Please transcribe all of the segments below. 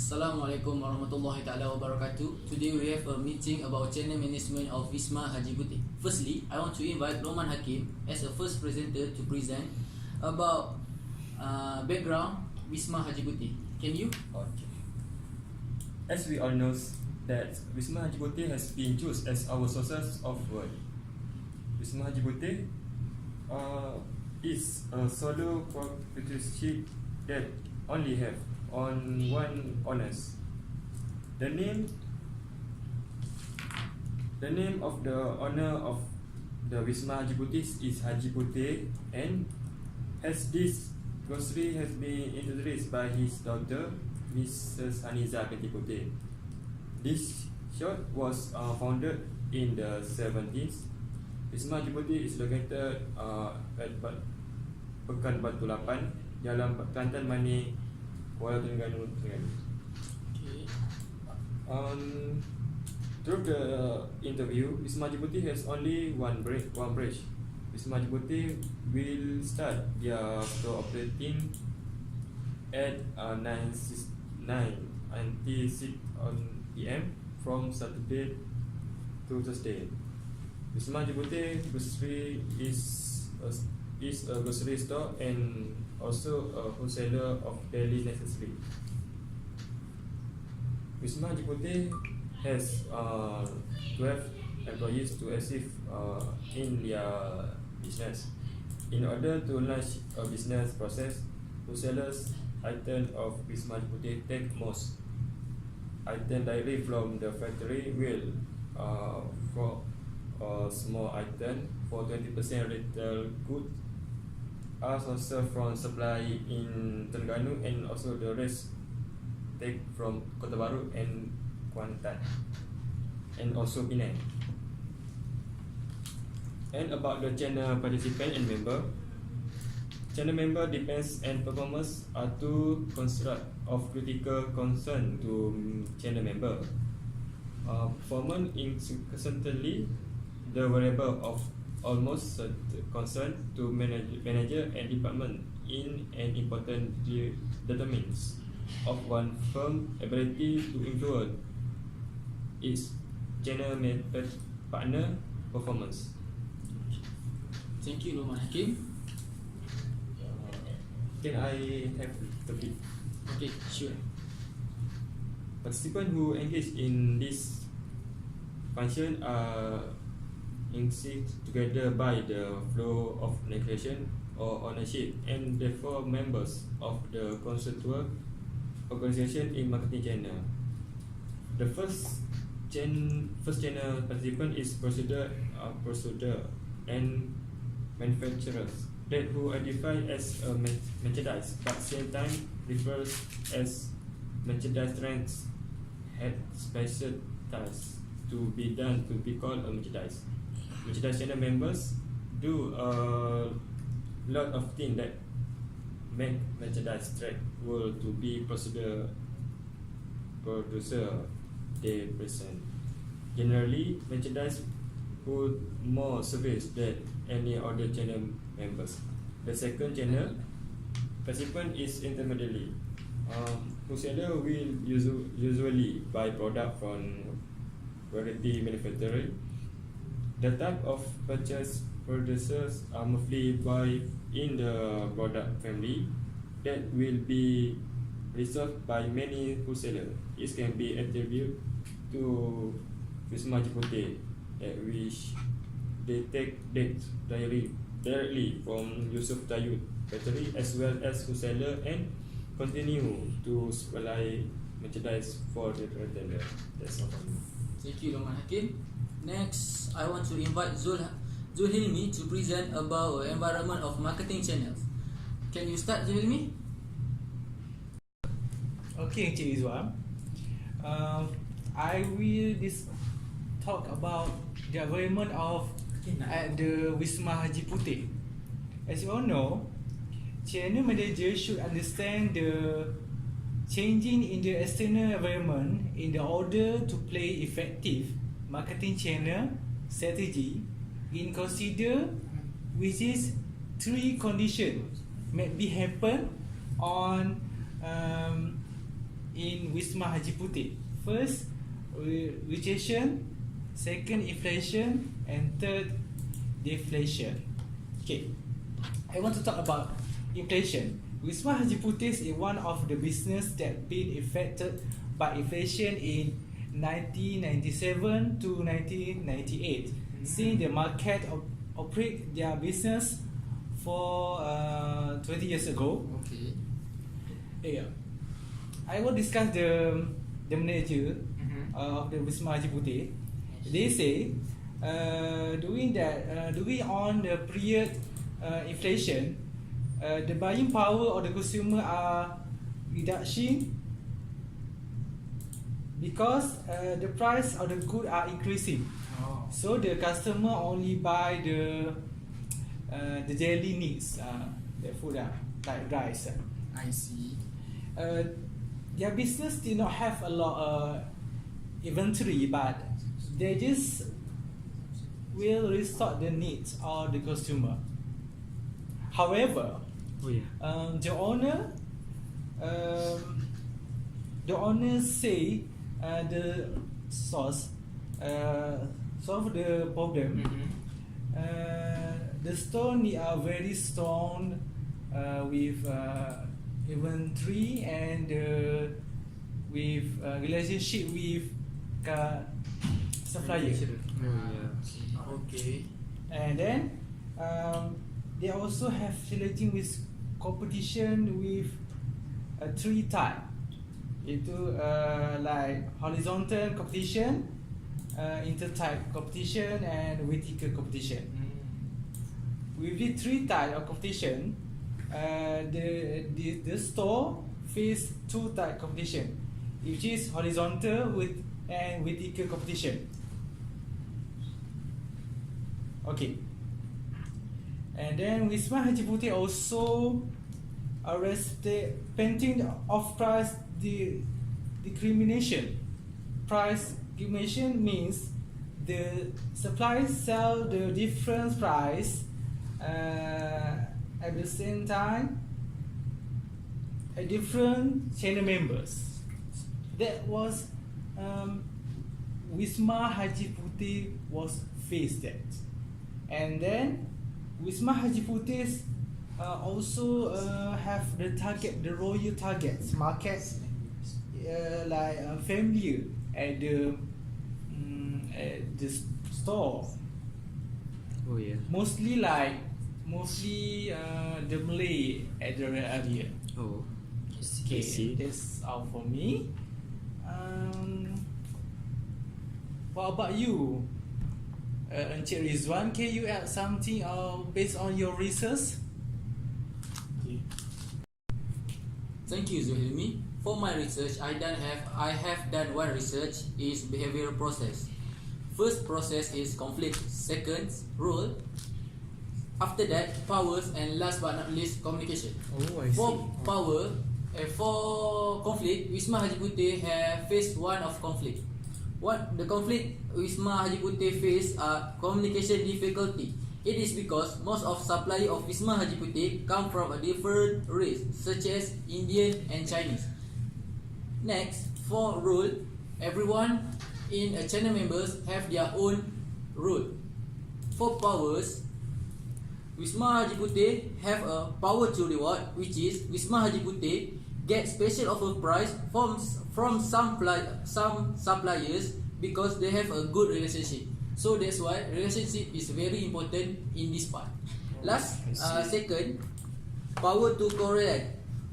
Assalamualaikum warahmatullahi taala wabarakatuh. Today we have a meeting about channel management of Wisma Haji Puteh. Firstly, I want to invite Roman Hakim as a first presenter to present about background Wisma Haji Puteh. Can you? Okay. As we all know that Wisma Haji Puteh has been chosen as our sources of work. Wisma Haji Puteh is a solo proprietorship that only have on one owners. The name of the owner of the Wisma Haji Puteh is Haji Puteh, and as this grocery has been introduced by his daughter Mrs. Haniza binti Puteh. This shop was founded in the 70s. Wisma Haji Puteh is located at Pekan Batu 8, Jalan Kelantan Manik, Kuala Terengganu. Okay. Through the interview, Wisma Haji Puteh has only one branch. Wisma Haji Puteh will start their store operating at 9 until 6 PM from Saturday to Thursday. Wisma Haji Puteh grocery is a grocery store and also a wholesaler of daily necessary. Wisma Haji Puteh has 12 employees to assist in their business. In order to launch a business process, wholesalers item of Wisma Haji Puteh take most item directly from the factory, will for a small item for 20% retail good are also from supply in Terengganu, and also the rest take from Kota Baru and Kuantan, and also Penang. And about the channel participant and member, channel member depends and performance are two construct of critical concern to channel member. Performance incessantly the variable of almost concern to manager and department in an important determines of one firm ability to influence its channel partner performance. Thank you, Roman Hakim. Can I have the bit? Okay, sure. Participants who engage in this function are engaged together by the flow of negotiation or ownership, and therefore members of the constituent organization in marketing channel. The first channel participant is producer and manufacturers that who identify as a merchandise, but same time refers as merchandise trends had special tasks to be done to be called a merchandise. Merchandise channel members do a lot of things that make merchandise track will to be producer they present. Generally, merchandise put more service than any other channel members. The second channel participant is intermediary. Wholesaler will usually buy product from variety manufacturer. The type of purchase producers are mostly buy in the product family that will be resolved by many wholesalers. It can be attributed to Wisma Haji Puteh, at which they take dates directly from Yusuf Tayyub factory as well as wholesaler, and continue to supply merchandise for the retailer. That's all. Thank you, Roman Hakim. Next, I want to invite Zulhilmi to present about environment of marketing channels. Can you start, Zulhilmi? Okay, Encik Rizwan. I will talk about the environment of at the Wisma Haji Puteh. As you all know, channel manager should understand the changing in the external environment in the order to play effective marketing channel strategy in consider which is three conditions may be happen on in Wisma Haji Putih. First, recession, second, inflation, and third, deflation. Okay, I want to talk about inflation. Wisma Haji Putih is one of the business that been affected by inflation in 1997 to 1998. Since the market operate their business for 20 years ago. Okay. Yeah, I will discuss the manager of the Wisma Haji Putih. They say during on the period inflation, the buying power of the consumer are reducing because the price of the good are increasing. Oh. So the customer only buy the daily needs, the food like rice. I see. Their business did not have a lot inventory, but they just will restock the needs of the consumer. However, the owner say the source solve the problem. The store need are very strong with inventory and with relationship with supplier. Okay. And then they also have relating with competition with three type. Itu like horizontal competition, intertype competition, and vertical competition. With the three type of competition, the store face two type competition, which is horizontal and vertical competition. Okay. And then Wisma Haji Putih also arrested painting of price discrimination. Price discrimination means the suppliers sell the different price at the same time a different channel members. That was Wisma Haji Putih was faced that. And then Wisma Haji Putih also have the royal targets markets like family at the store. Oh yeah. Mostly the Malay at the area. Oh. Okay, I see. that's all for me. What about you, Encik Rizwan? Can you add something based on your research? Thank you, Zuhilmi. For my research, I have done one research is behavioral process. First process is conflict. Second, role. After that, powers, and last but not least, communication. Oh, I For conflict, Wisma Haji Putih have faced one of conflict. What the conflict Wisma Haji Putih face are communication difficulty. It is because most of supplier of Wisma Haji Putih come from a different race, such as Indian and Chinese. Next, for role, everyone in a channel members have their own role. For powers, Wisma Haji Putih have a power to reward, which is Wisma Haji Putih get special offer price from some suppliers because they have a good relationship. So that's why relationship is very important in this part. Last, second, power to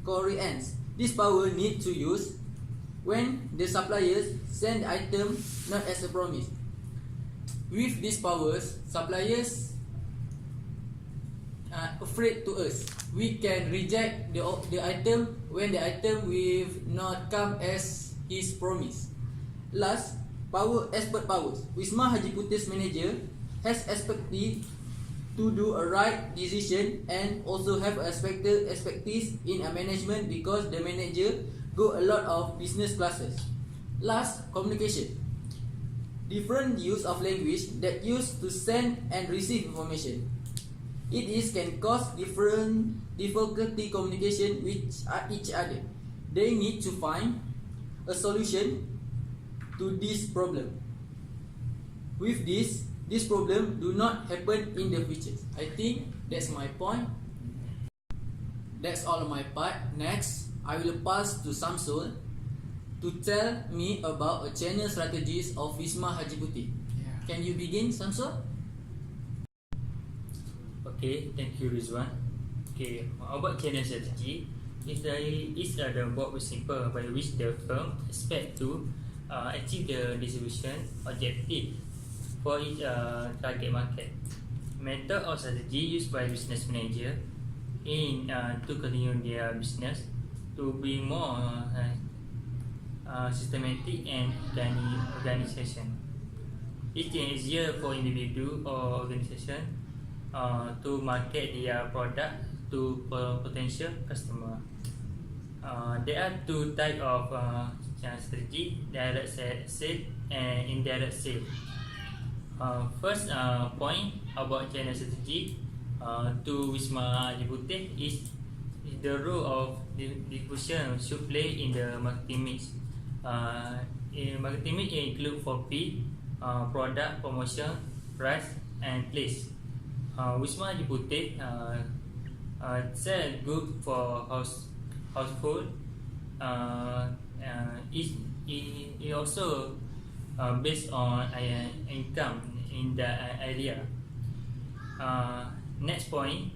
Koreans. This power need to use when the suppliers send item not as a promise. With these powers, suppliers afraid to us. We can reject the item when the item will not come as his promise. Last, expert powers. Wisma Haji Putih's manager has expertise to do a right decision and also have expertise in a management because the manager go a lot of business classes. Last, communication. Different use of language that used to send and receive information. It can cause difficulty communication with each other. They need to find a solution to this problem. With this problem do not happen in the future. I think that's my point. That's all on my part. Next, I will pass to Samsul to tell me about a channel strategies of Wisma Haji Putih. Can you begin, Samsul? Okay, thank you, Rizwan. Okay, about channel strategy, the board was simple by which the firm expect to achieve the distribution objective for its target market. Method or strategy used by business manager in to continue their business to be more systematic and organization. It is easier for individual or organization to market their product to potential customer. There are two types of strategy: direct sale and indirect sale. First point about channel strategy to Wisma Haji Putih is the role of distribution should play in the marketing mix. In marketing mix include 4P, product, promotion, price, and place. Wisma Haji Putih sell good for household. It also based on income in the area. Next point,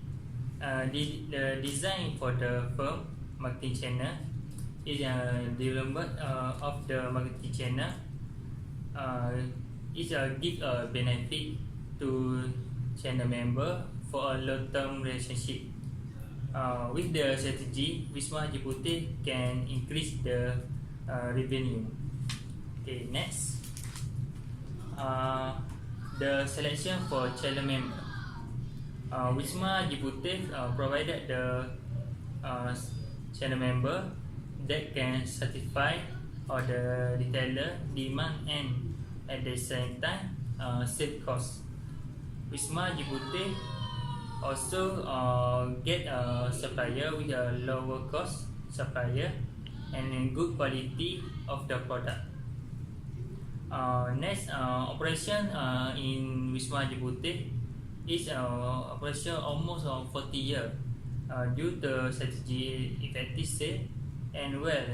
the design for the firm marketing channel is development of the marketing channel. It give a benefit to channel member for a long-term relationship. With the strategy, Wisma Haji Putih can increase the revenue. Okay, next, the selection for channel member. Wisma Haji Putih provided the channel member that can satisfy all the retailer demand and at the same time save cost. Wisma Haji Putih also get a supplier with a lower cost supplier and a good quality of the product. Next, operation in Wisma Haji Putih is operation almost 40 years due to strategy effective sale and well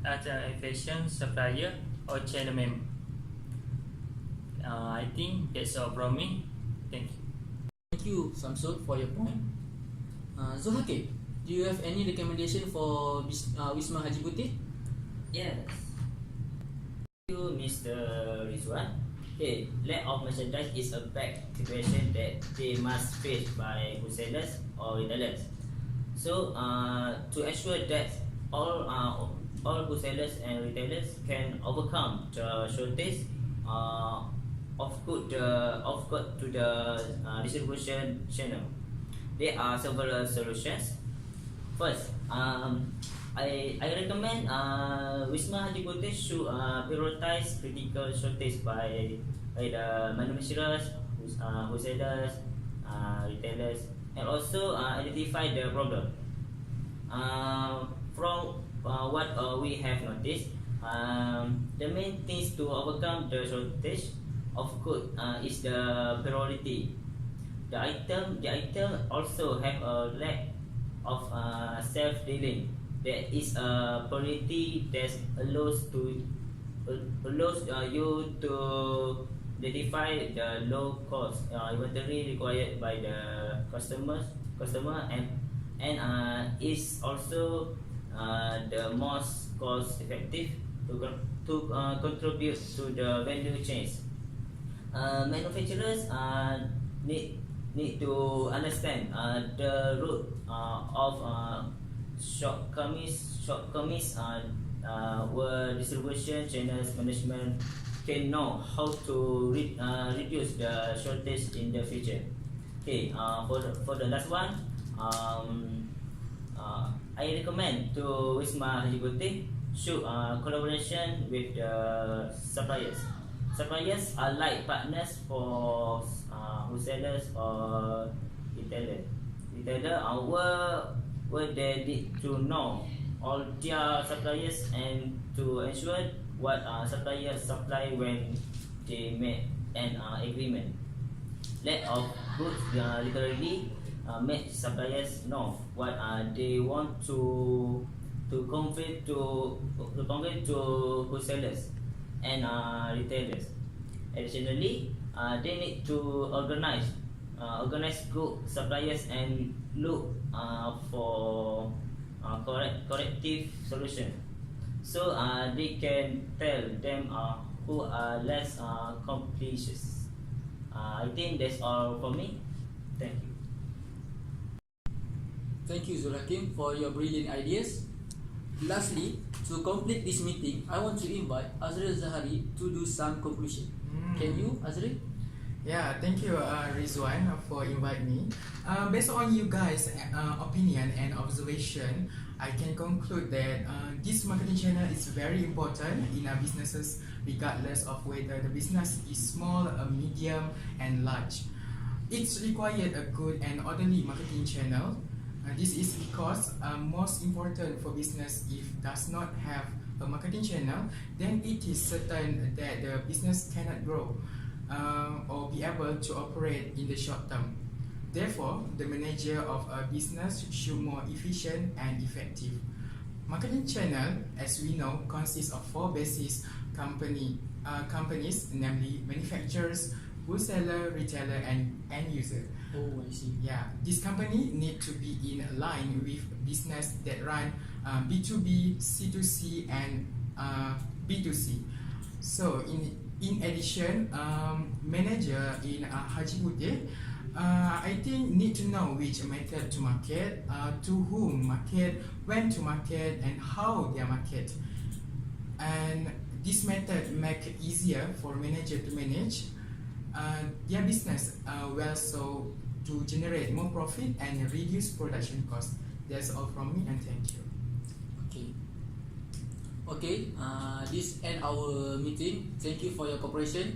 as an efficient supplier or channel member. I think that's all from me. Thank you. Thank you, Samsul, for your point. Zulhakib, do you have any recommendation for Wisma Haji Putih? Yes. Thank you, Mr. Rizwan. Okay, lack of merchandise is a bad situation that they must face by wholesalers or retailers. So, to ensure that all wholesalers and retailers can overcome the shortage of goods to the distribution channel, there are several solutions. First, I recommend Wisma Haji Putih should prioritize critical shortage by the manufacturers, wholesalers, retailers, and also identify the problem. From what we have noticed, the main things to overcome the shortage of goods is the priority. The item also have a lack of self-dealing. That is a priority that allows you to identify the low cost inventory required by the customer and is also the most cost effective to contribute to the value chains. Manufacturers need to understand the root of shortcomings where distribution channels management can know how to reduce the shortage in the future. Okay, for the last one, I recommend to Wisma Haji Putih should collaboration with the suppliers. Suppliers are like partners for wholesalers or retailers. Where they need to know all their suppliers and to ensure what suppliers supply when they make an agreement. Lack of goods literally make suppliers know what they want to convey to wholesalers and retailers. Additionally, they need to organize good suppliers and look for corrective solution, so they can tell them who are less capricious. I think that's all for me. Thank you. Thank you, Zul Hakim, for your brilliant ideas. Lastly, to complete this meeting, I want to invite Azril Zahari to do some conclusion. Can you, Azril? Yeah, thank you, Rizwan, for inviting me. Based on you guys' opinion and observation, I can conclude that this marketing channel is very important in our businesses, regardless of whether the business is small, medium, and large. It's required a good and orderly marketing channel. This is because most important for business, if does not have a marketing channel, then it is certain that the business cannot grow or be able to operate in the short term. Therefore, the manager of a business should be more efficient and effective. Marketing channel, as we know, consists of 4 basic companies, namely manufacturers, wholesaler, retailer, and end user. Oh, I see. Yeah, this company need to be in line with business that run B2B, C2C, and B2C. So in addition, manager in Haji Puteh, I think need to know which method to market, to whom market, when to market, and how they market. And this method make it easier for manager to manage their business well, so to generate more profit and reduce production cost. That's all from me, and thank you. Okay, this end our meeting. Thank you for your cooperation.